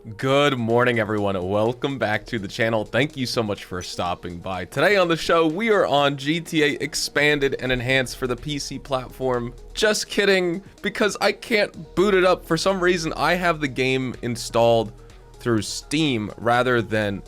Good morning, everyone. Welcome back to the channel. Thank you so much for stopping by. Today on the show, we are on GTA Expanded and Enhanced for the PC platform. Just kidding, because I can't boot it up. For some reason, I have the game installed through Steam rather than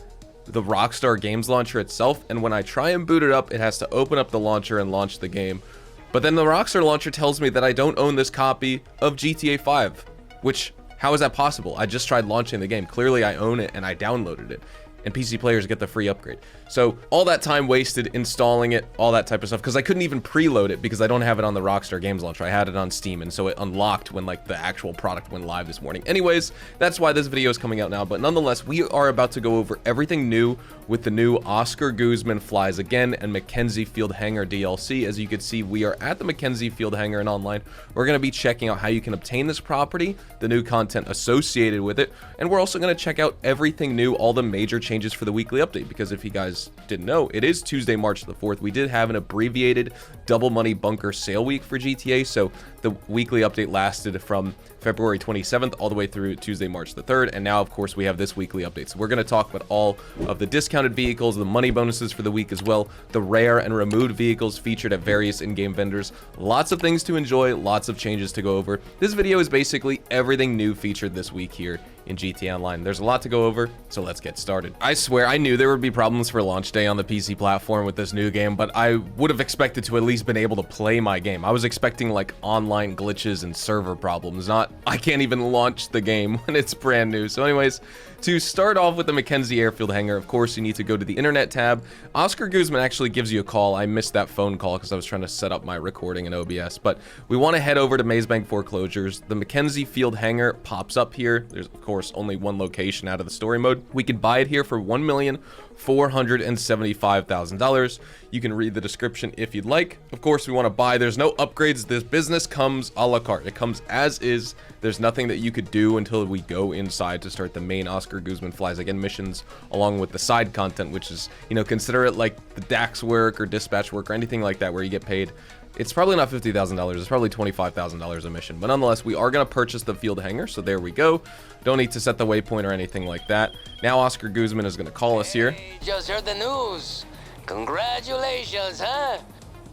the Rockstar Games launcher itself. And when I try and boot it up, it has to open up the launcher and launch the game. But then the Rockstar launcher tells me that I don't own this copy of GTA 5, which... how is that possible? I just tried launching the game. Clearly I own it and I downloaded it. And PC players get the free upgrade. So all that time wasted installing it, all that type of stuff, because I couldn't even preload it because I don't have it on the Rockstar Games launcher. I had it on Steam, and so it unlocked when like the actual product went live this morning. Anyways, that's why this video is coming out now. But nonetheless, we are about to go over everything new with the new Oscar Guzman Flies Again and McKenzie Hangar DLC. As you can see, we are at the McKenzie Hangar in Online. We're going to be checking out how you can obtain this property, the new content associated with it, and we're also going to check out everything new, all the major changes for the weekly update, because if you guys didn't know, it is Tuesday, March the 4th. We did have an abbreviated double money bunker sale week for GTA, so the weekly update lasted from February 27th all the way through Tuesday, March the 3rd, and now, of course, we have this weekly update. So we're going to talk about all of the discounted vehicles, the money bonuses for the week as well, the rare and removed vehicles featured at various in-game vendors. Lots of things to enjoy, lots of changes to go over. This video is basically everything new featured this week here in GTA Online. There's a lot to go over, so let's get started. I swear, I knew there would be problems for launch day on the PC platform with this new game, but I would have expected to at least been able to play my game. I was expecting like online glitches and server problems, not I can't even launch the game when it's brand new. So anyways, to start off with the McKenzie Airfield Hangar, of course, you need to go to the internet tab. Oscar Guzman actually gives you a call. I missed that phone call because I was trying to set up my recording in OBS, but we want to head over to Mazebank Foreclosures. The McKenzie Field Hangar pops up here. There's, of course, only one location out of the story mode. We can buy it here for $1,475,000. You can read the description if you'd like. Of course, we want to buy. There's no upgrades. This business comes a la carte. It comes as is. There's nothing that you could do until we go inside to start the main Oscar Guzman Flies Again missions, along with the side content, which is, you know, consider it like the DAX work or dispatch work or anything like that where you get paid. It's probably not $50,000. It's probably $25,000 a mission. But nonetheless, we are going to purchase the field hangar. So there we go. Don't need to set the waypoint or anything like that. Now Oscar Guzman is going to call us here. Hey, just heard the news. Congratulations, huh?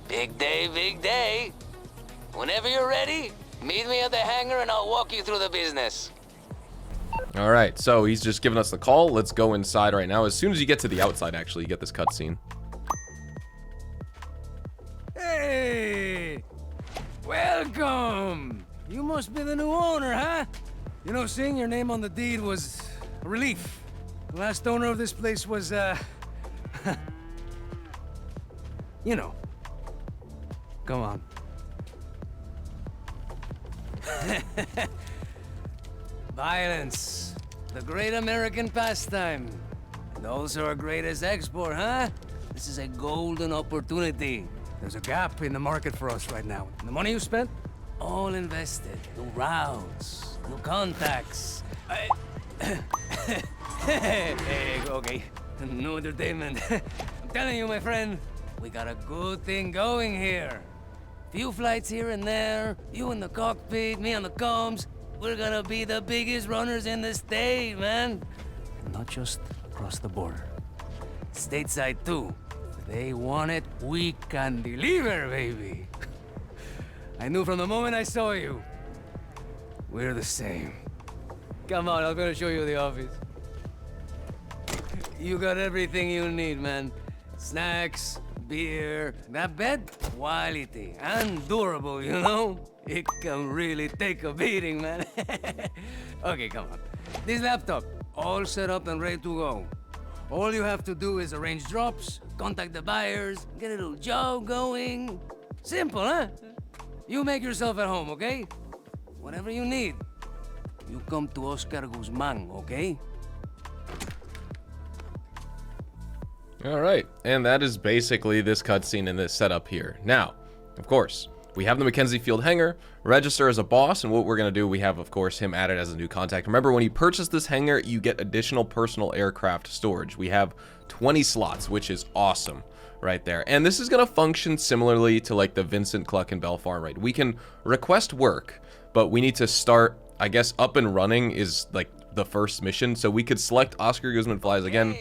Big day, big day. Whenever you're ready, meet me at the hangar and I'll walk you through the business. All right. So he's just given us the call. Let's go inside right now. As soon as you get to the outside, actually, you get this cutscene. Hey! Welcome! You must be the new owner, huh? You know, seeing your name on the deed was a relief. The last owner of this place was, you know. Come on. Violence. The great American pastime. And also our greatest export, huh? This is a golden opportunity. There's a gap in the market for us right now. And the money you spent, all invested. New routes, new contacts. Hey, okay. No entertainment. I'm telling you, my friend, we got a good thing going here. Few flights here and there, you in the cockpit, me on the comms. We're gonna be the biggest runners in the state, man. And not just across the border. Stateside, too. They want it, we can deliver, baby. I knew from the moment I saw you. We're the same. Come on, I'm gonna show you the office. You got everything you need, man. Snacks, beer, that bed, quality and durable, you know? It can really take a beating, man. Okay, come on. This laptop, all set up and ready to go. All you have to do is arrange drops, contact the buyers, get a little job going. Simple, huh? You make yourself at home, okay? Whatever you need, you come to Oscar Guzman, okay? All right. And that is basically this cutscene in this setup here. Now, of course, we have the McKenzie Field Hangar, register as a boss, and what we're going to do, we have, of course, him added as a new contact. Remember, when you purchase this hangar, you get additional personal aircraft storage. We have 20 slots, which is awesome right there. And this is going to function similarly to like the Vincent Cluck and Bell Farm, right? We can request work, but we need to start, I guess, up and running is like the first mission. So we could select Oscar Guzman Flies Again,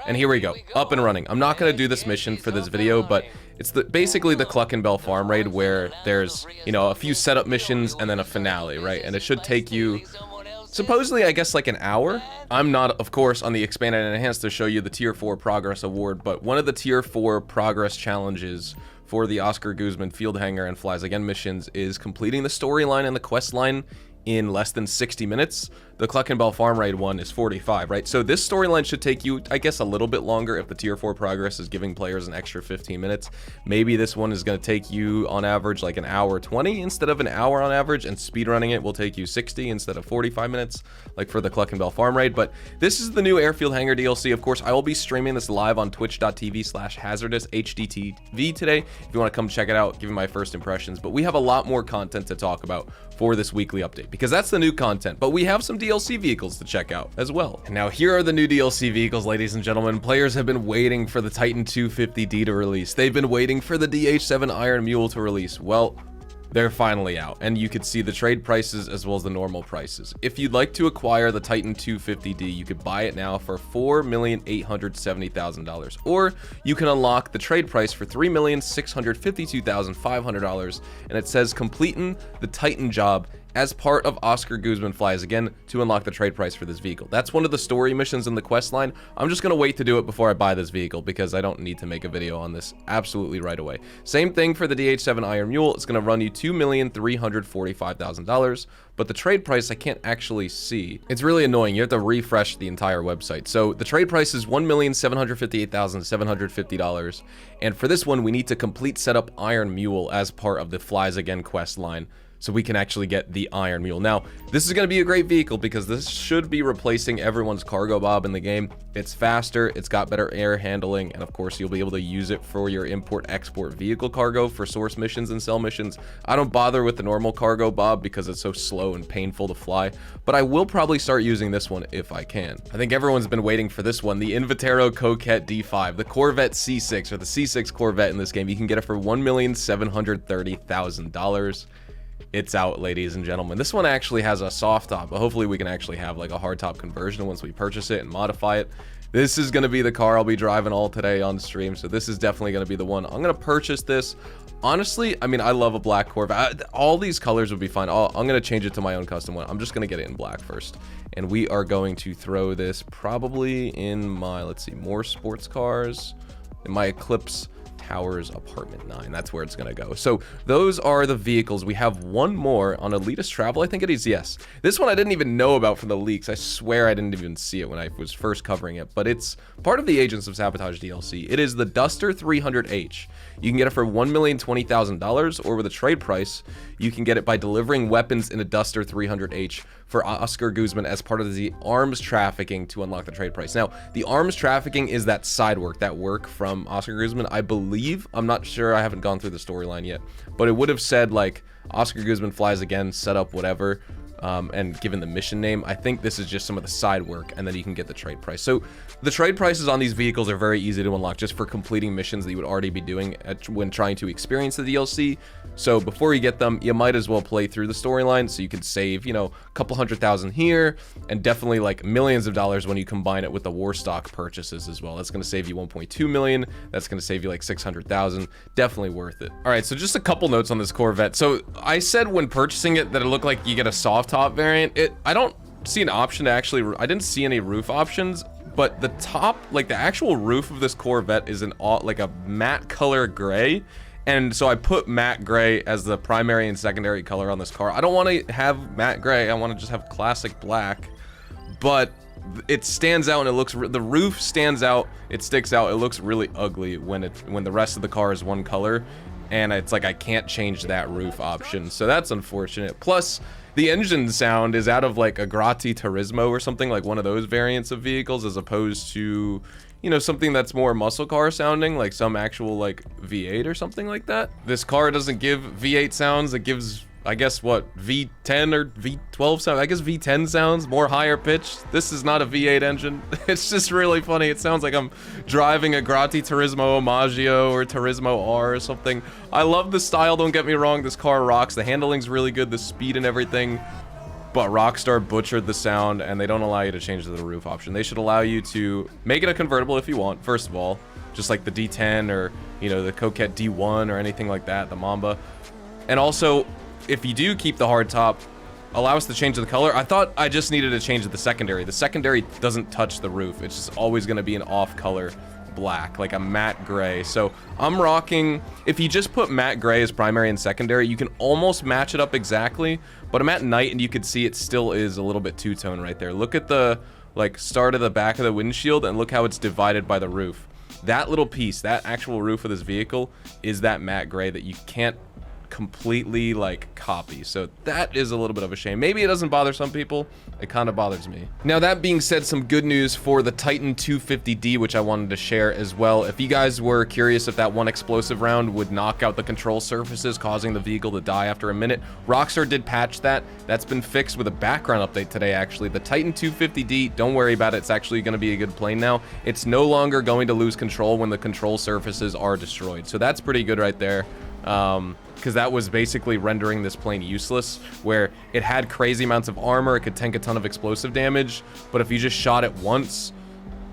and here we go, up and running. I'm not going to do this mission for this video, but it's basically the Cluck and Bell farm raid where there's, you know, a few setup missions and then a finale, right? And it should take you, supposedly, I guess, like an hour. I'm not, of course, on the Expanded and Enhanced to show you the Tier 4 Progress Award, but one of the Tier 4 Progress challenges for the Oscar Guzman Field Hangar and Flies Again missions is completing the storyline and the quest line in less than 60 minutes. The Cluck and Bell farm raid one is 45, right? So this storyline should take you, I guess, a little bit longer if the Tier 4 Progress is giving players an extra 15 minutes. Maybe this one is going to take you, on average, like an hour 20 instead of an hour on average, and speedrunning it will take you 60 instead of 45 minutes, like for the Cluck and Bell farm raid. But this is the new Airfield Hangar DLC. Of course, I will be streaming this live on twitch.tv/hazardoushdtv today. If you want to come check it out, give me my first impressions. But we have a lot more content to talk about for this weekly update, because that's the new content. But we have some DLC vehicles to check out as well. And now here are the new DLC vehicles, ladies and gentlemen. Players have been waiting for the Titan 250D to release. They've been waiting for the DH7 Iron Mule to release. Well, they're finally out, and you could see the trade prices as well as the normal prices. If you'd like to acquire the Titan 250D, you could buy it now for $4,870,000, or you can unlock the trade price for $3,652,500, and it says completing the Titan job as part of Oscar Guzman Flies Again to unlock the trade price for this vehicle. That's one of the story missions in the quest line. I'm just going to wait to do it before I buy this vehicle because I don't need to make a video on this absolutely right away. Same thing for the DH7 Iron Mule. It's going to run you $2,345,000, but the trade price I can't actually see. It's really annoying. You have to refresh the entire website. So the trade price is $1,758,750, and for this one we need to complete setup Iron Mule as part of the Flies Again quest line, so we can actually get the Iron Mule. Now, this is going to be a great vehicle because this should be replacing everyone's cargo bob in the game. It's faster, it's got better air handling, and of course, you'll be able to use it for your import-export vehicle cargo for source missions and cell missions. I don't bother with the normal cargo bob because it's so slow and painful to fly, but I will probably start using this one if I can. I think everyone's been waiting for this one, the Invitero Coquette D5, the Corvette C6, or the C6 Corvette in this game. You can get it for $1,730,000. It's out, ladies and gentlemen. This one actually has a soft top, but hopefully we can actually have like a hard top conversion once we purchase it and modify it. This is going to be the car I'll be driving all today on stream, so this is definitely going to be the one. I'm going to purchase this. Honestly, I mean, I love a black Corvette. All these colors would be fine. I'm going to change it to my own custom one. I'm just going to get it in black first. And we are going to throw this probably in my, let's see, more sports cars, in my Eclipse Towers Apartment 9. That's where it's going to go. So those are the vehicles. We have one more on Elitist Travel, I think it is. Yes, this one I didn't even know about from the leaks. I swear I didn't even see it when I was first covering it, but it's part of the Agents of Sabotage DLC. It is the Duster 300H. You can get it for $1,020,000, or with a trade price you can get it by delivering weapons in a Duster 300H for Oscar Guzman as part of the arms trafficking to unlock the trade price. Now, the arms trafficking is that side work, that work from Oscar Guzman, I believe. I'm not sure, I haven't gone through the storyline yet, but it would have said like Oscar Guzman Flies Again, set up whatever, and given the mission name. I think this is just some of the side work, and then you can get the trade price. So the trade prices on these vehicles are very easy to unlock just for completing missions that you would already be doing when trying to experience the DLC. So before you get them, you might as well play through the storyline so you can save, you know, a couple $100,000 here, and definitely like millions of dollars when you combine it with the war stock purchases as well. That's going to save you 1.2 million. That's going to save you like 600,000. Definitely worth it. All right, so just a couple notes on this Corvette. So I said when purchasing it that it looked like you get a soft top variant. I don't see an option to actually, I didn't see any roof options, but the top, like the actual roof of this Corvette is like a matte color gray. And so I put matte gray as the primary and secondary color on this car. I don't want to have matte gray. I want to just have classic black, but it stands out and it looks, the roof stands out. It sticks out. It looks really ugly when the rest of the car is one color. And it's like I can't change that roof option, so that's unfortunate. Plus, the engine sound is out of like a Grotti Turismo or something, like one of those variants of vehicles, as opposed to, you know, something that's more muscle car sounding, like some actual like V8 or something like that. This car doesn't give V8 sounds. It gives, I guess, what, V10 or V12 sound? I guess V10 sounds more higher pitched. This is not a V8 engine. It's just really funny. It sounds like I'm driving a Grotti Turismo Omaggio or Turismo R or something. I love the style, don't get me wrong. This car rocks. The handling's really good, the speed and everything. but Rockstar butchered the sound, and they don't allow you to change the roof option. They should allow you to make it a convertible if you want, first of all, just like the D10 or, you know, the Coquette D1 or anything like that, the Mamba. And also, if you do keep the hard top, allow us to change the color. I thought I just needed to change the secondary. The secondary doesn't touch the roof. It's just always going to be an off color black, like a matte gray. So I'm rocking, if you just put matte gray as primary and secondary, you can almost match it up exactly, but I'm at night and you can see it still is a little bit two-tone right there. Look at the like start of the back of the windshield and look how it's divided by the roof. That little piece, that actual roof of this vehicle is that matte gray that you can't completely like copy. So that is a little bit of a shame. Maybe it doesn't bother some people. It kind of bothers me. Now, that being said, some good news for the Titan 250D, which I wanted to share as well. If you guys were curious if that one explosive round would knock out the control surfaces, causing the vehicle to die after a minute, Rockstar did patch that. That's been fixed with a background update today, actually. The Titan 250D, don't worry about it. It's actually going to be a good plane now. It's no longer going to lose control when the control surfaces are destroyed. So that's pretty good right there. Because that was basically rendering this plane useless, where it had crazy amounts of armor, it could tank a ton of explosive damage, but if you just shot it once,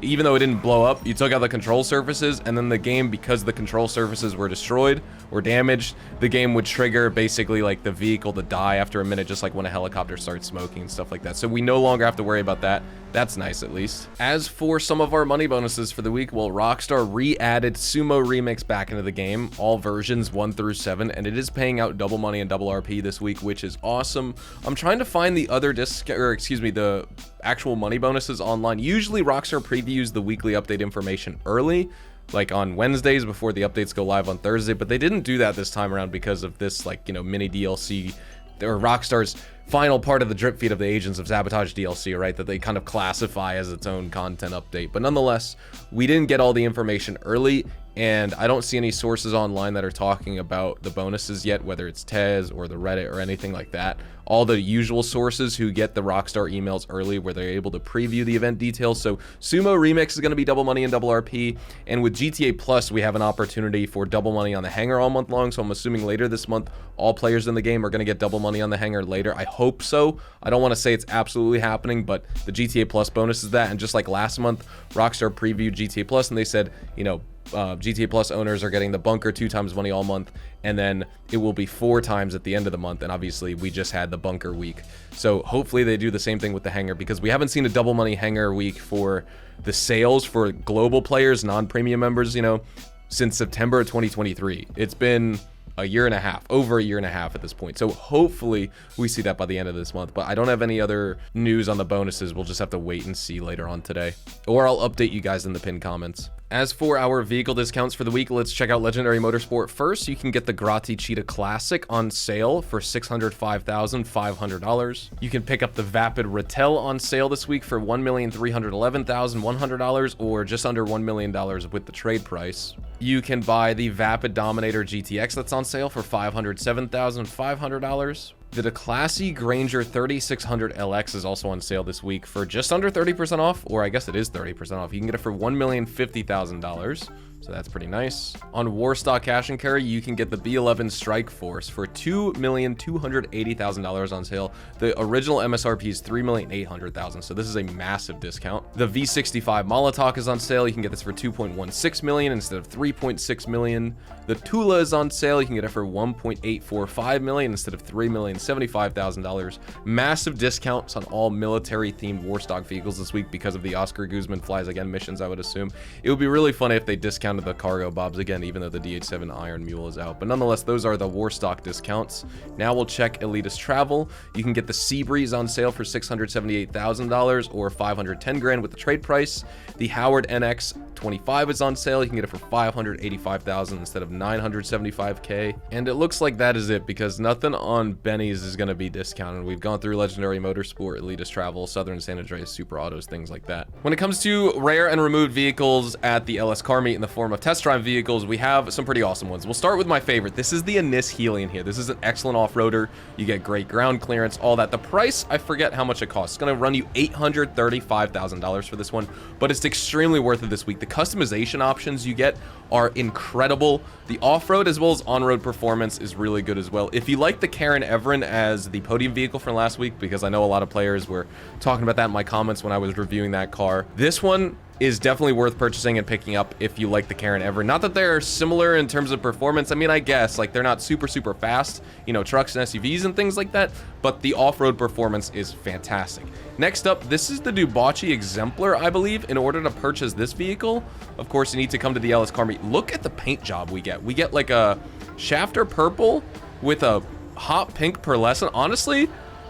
even though it didn't blow up, you took out the control surfaces, and then the game, because the control surfaces were destroyed or damaged, the game would trigger basically like the vehicle to die after a minute, just like when a helicopter starts smoking and stuff like that. So we no longer have to worry about that. That's nice, at least. As for some of our money bonuses for the week, well, Rockstar re-added Sumo Remix back into the game, all versions 1 through 7, and it is paying out double money and double RP this week, which is awesome. I'm trying to find the other the actual money bonuses online. Usually Rockstar previews the weekly update information early, like on Wednesdays before the updates go live on Thursday, but they didn't do that this time around because of this, like, you know, mini DLC, or Rockstar's final part of the drip feed of the Agents of Sabotage DLC, right, that they kind of classify as its own content update. But nonetheless, we didn't get all the information early, and I don't see any sources online that are talking about the bonuses yet, whether it's Tez or the Reddit or anything like that. All the usual sources who get the Rockstar emails early where they're able to preview the event details. So Sumo Remix is going to be double money and double RP, and with GTA Plus we have an opportunity for double money on the hangar all month long. So I'm assuming later this month all players in the game are going to get double money on the hangar later. I hope so. I don't want to say it's absolutely happening, but the GTA Plus bonus is that. And just like last month, Rockstar previewed GTA Plus and they said, you know, GTA Plus owners are getting the bunker 2 times money all month, and then it will be 4 times at the end of the month. And obviously we just had the bunker week, so hopefully they do the same thing with the hangar, because we haven't seen a double money hangar week for the sales for global players, non-premium members, you know, since September of 2023. It's been a year and a half, over a year and a half at this point. So hopefully we see that by the end of this month, but I don't have any other news on the bonuses. We'll just have to wait and see later on today, or I'll update you guys in the pinned comments. As for our vehicle discounts for the week, let's check out Legendary Motorsport first. You can get the Grotti Cheetah Classic on sale for $605,500. You can pick up the Vapid Ratel on sale this week for $1,311,100, or just under $1 million with the trade price. You can buy the Vapid Dominator GTX that's on sale for $507,500. The Declassy Granger 3600 LX is also on sale this week for just under 30% off, or I guess it is 30% off. You can get it for $1,050,000. So that's pretty nice. On Warstock Cash and Carry, you can get the B11 Strike Force for $2,280,000 on sale. The original MSRP is $3,800,000, so this is a massive discount. The V65 Molotov is on sale. You can get this for $2.16 million instead of $3.6 million. The Tula is on sale. You can get it for $1.845 million instead of $3,075,000. Massive discounts on all military-themed Warstock vehicles this week because of the Oscar Guzman Flies Again missions, I would assume. It would be really funny if they discounted the cargo bobs again, even though the DH7 Iron Mule is out. But nonetheless, those are the Warstock discounts. Now we'll check Elitist Travel. You can get the Seabreeze on sale for $678,000, or $510,000 with the trade price. The Howard NX25 is on sale. You can get it for $585,000 instead of $975K. And it looks like that is it, because nothing on Benny's is going to be discounted. We've gone through Legendary Motorsport, Elitist Travel, Southern San Andreas, Super Autos, things like that. When it comes to rare and removed vehicles at the LS Car Meet in the form of test drive vehicles, we have some pretty awesome ones. We'll start with my favorite. This is the Anis Helion here. This is an excellent off-roader. You get great ground clearance, all that. The price, I forget how much it costs. It's going to run you $835,000 for this one, but it's extremely worth it this week. The The customization options you get are incredible. The off-road as well as on-road performance is really good as well. If you like the Karen Everin as the podium vehicle from last week, because I know a lot of players were talking about that in my comments when I was reviewing that car, this one is definitely worth purchasing and picking up if you like the Karen Everin. Not that they're similar in terms of performance. I mean, I guess, like, they're not super fast, you know, trucks and SUVs and things like that, but the off-road performance is fantastic. Next up, this is the Dubachi Exemplar, I believe. In order to purchase this vehicle, of course, you need to come to the LS car meet. Look at the paint job we get. We get like a shafter purple with a hot pink pearlescent. Honestly,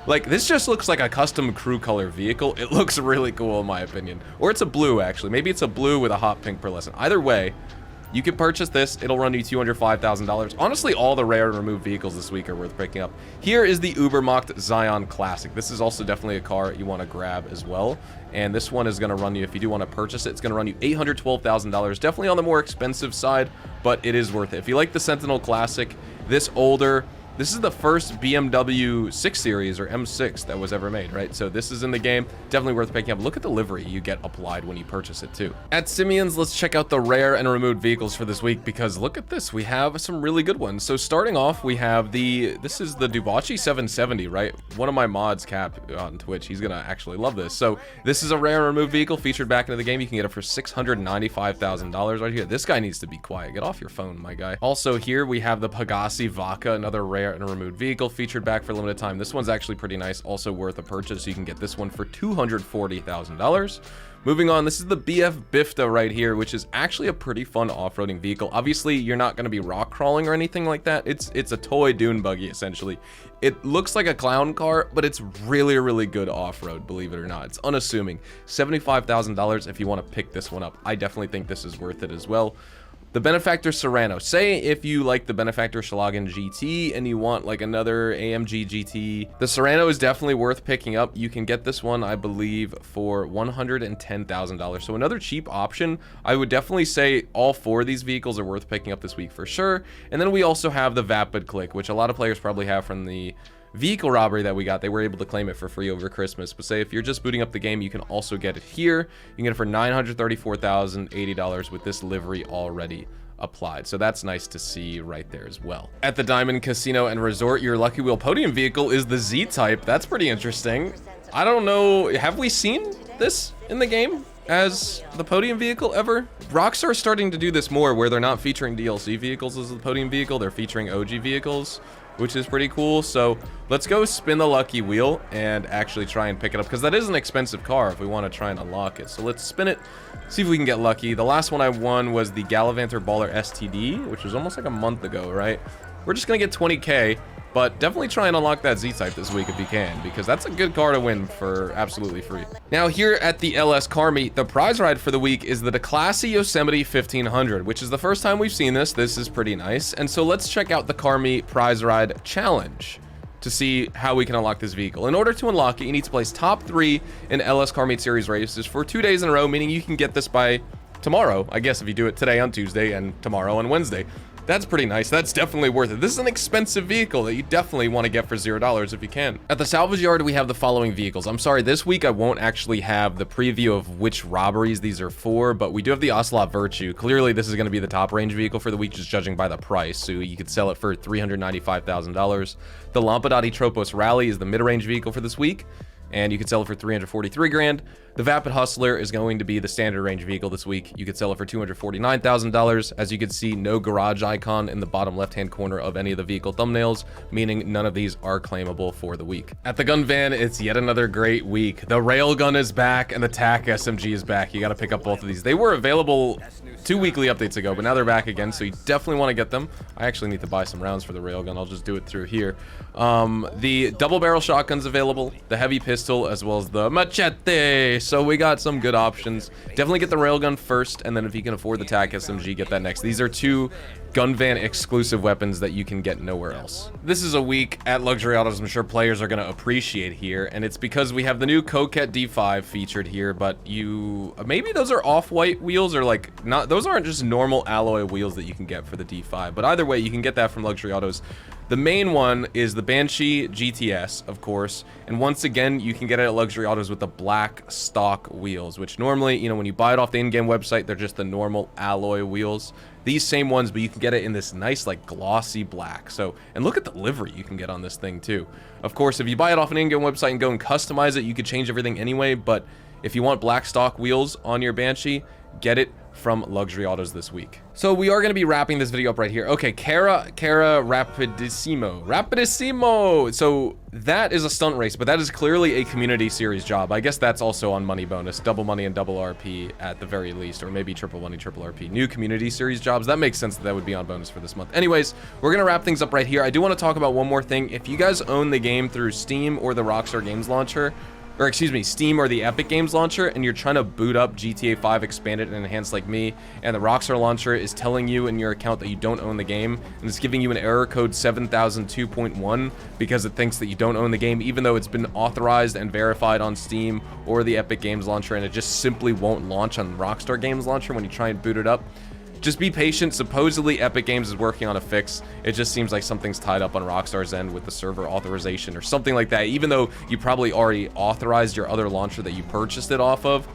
like, this just looks like a custom crew color vehicle. It looks really cool in my opinion. Or it's a blue, actually. Maybe it's a blue with a hot pink pearlescent. Either way, you can purchase this. It'll run you $205,000. Honestly, all the rare and removed vehicles this week are worth picking up. Here is the Ubermacht Zion Classic. This is also definitely a car you want to grab as well. And this one is going to run you, if you do want to purchase it, it's going to run you $812,000. Definitely on the more expensive side, but it is worth it. If you like the Sentinel Classic, this is the first BMW 6 Series or M6 that was ever made, right? So this is in the game. Definitely worth picking up. Look at the livery you get applied when you purchase it too. At Simeon's, let's check out the rare and removed vehicles for this week, because look at this. We have some really good ones. So starting off, we have this is the Dubachi 770, right? One of my mods, Cap, on Twitch, he's gonna actually love this. So this is a rare and removed vehicle featured back into the game. You can get it for $695,000 right here. This guy needs to be quiet. Get off your phone, my guy. Also here, we have the Pegassi Vaca, another rare and a removed vehicle featured back for limited time. This one's actually pretty nice, also worth a purchase. You can get this one for $240,000. Moving on, this is the BF Bifta right here, which is actually a pretty fun off-roading vehicle. Obviously, you're not going to be rock crawling or anything like that. It's a toy dune buggy, essentially. It looks like a clown car, but it's really good off-road, believe it or not. It's unassuming. $75,000 if you want to pick this one up. I definitely think this is worth it as well. The Benefactor Serrano. Say if you like the Benefactor Schlagen GT and you want like another AMG GT, the Serrano is definitely worth picking up. You can get this one, I believe, for $110,000. So another cheap option. I would definitely say all four of these vehicles are worth picking up this week for sure. And then we also have the Vapid Click, which a lot of players probably have from the vehicle robbery that we got. They were able to claim it for free over Christmas. But say if you're just booting up the game, you can also get it here. You can get it for $934,080 with this livery already applied. So that's nice to see right there as well. At the Diamond Casino and Resort, your Lucky Wheel podium vehicle is the Z-Type. That's pretty interesting. I don't know, have we seen this in the game as the podium vehicle ever? Rockstar starting to do this more, where they're not featuring DLC vehicles as the podium vehicle, they're featuring OG vehicles, which is pretty cool. So let's go spin the lucky wheel and actually try and pick it up, because that is an expensive car if we want to try and unlock it. So let's spin it, see if we can get lucky. The last one I won was the Gallivanter Baller STD, which was almost like a month ago, right? We're just gonna get 20K, but definitely try and unlock that Z-Type this week if you can, because that's a good car to win for absolutely free. Now here at the LS car meet, the prize ride for the week is the Declassy Yosemite 1500, which is the first time we've seen this. This is pretty nice. And so let's check out the car meet prize ride challenge to see how we can unlock this vehicle. In order to unlock it, you need to place top 3 in LS car meet series races for 2 days in a row, meaning you can get this by tomorrow, I guess, if you do it today on Tuesday and tomorrow on Wednesday. That's pretty nice. That's definitely worth it. This is an expensive vehicle that you definitely want to get for $0 if you can. At the salvage yard, we have the following vehicles. I'm sorry, this week I won't actually have the preview of which robberies these are for, but we do have the Ocelot Virtue. Clearly, this is going to be the top range vehicle for the week, just judging by the price. So you could sell it for $395,000. The Lampadati Tropos Rally is the mid-range vehicle for this week, and you could sell it for $343,000. The Vapid Hustler is going to be the standard range vehicle this week. You could sell it for $249,000. As you can see, no garage icon in the bottom left-hand corner of any of the vehicle thumbnails, meaning none of these are claimable for the week. At the gun van, it's yet another great week. The Railgun is back and the TAC SMG is back. You got to pick up both of these. They were available 2 weekly updates ago, but now they're back again, so you definitely want to get them. I actually need to buy some rounds for the Railgun. I'll just do it through here. The double barrel shotgun's available, the heavy pistol, as well as the machete. So we got some good options. Definitely get the Railgun first, and then if you can afford the TAC SMG, get that next. These are 2 gun van exclusive weapons that you can get nowhere else. This is a week at Luxury Autos I'm sure players are going to appreciate here, and it's because we have the new Coquette D5 featured here, but maybe those are off-white wheels, or like not, those aren't just normal alloy wheels that you can get for the D5, but either way, you can get that from Luxury Autos. The main one is the Banshee GTS, of course, and once again, you can get it at Luxury Autos with the black stock wheels, which normally, you know, when you buy it off the in-game website, they're just the normal alloy wheels. These same ones, but you can get it in this nice, like, glossy black. So, and look at the livery you can get on this thing, too. Of course, if you buy it off an in-game website and go and customize it, you could change everything anyway, but if you want black stock wheels on your Banshee, get it from Luxury Autos this week. So we are going to be wrapping this video up right here. Okay, Cara Rapidissimo. So that is a stunt race, but that is clearly a community series job. I guess that's also on money bonus, double money and double RP at the very least, or maybe triple money, triple RP. New community series jobs. That makes sense that would be on bonus for this month. Anyways, we're going to wrap things up right here. I do want to talk about one more thing. If you guys own the game through Steam or the Rockstar Games launcher, or excuse me, Steam or the Epic Games launcher, and you're trying to boot up GTA 5 Expanded and Enhanced like me, and the Rockstar launcher is telling you in your account that you don't own the game, and it's giving you an error code 7002.1 because it thinks that you don't own the game, even though it's been authorized and verified on Steam or the Epic Games launcher, and it just simply won't launch on Rockstar Games launcher when you try and boot it up. Just be patient. Supposedly Epic Games is working on a fix. It just seems like something's tied up on Rockstar's end with the server authorization or something like that, even though you probably already authorized your other launcher that you purchased it off of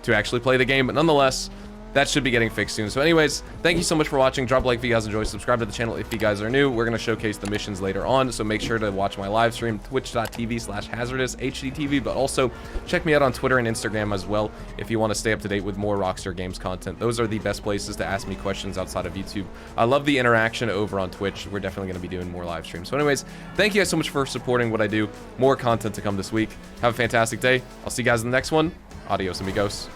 to actually play the game. But nonetheless, that should be getting fixed soon. So anyways, thank you so much for watching. Drop a like if you guys enjoyed. Subscribe to the channel if you guys are new. We're going to showcase the missions later on, so make sure to watch my live stream, twitch.tv/hazardoushdtv, but also check me out on Twitter and Instagram as well if you want to stay up to date with more Rockstar Games content. Those are the best places to ask me questions outside of YouTube. I love the interaction over on Twitch. We're definitely going to be doing more live streams. So anyways, thank you guys so much for supporting what I do. More content to come this week. Have a fantastic day. I'll see you guys in the next one. Adios, amigos.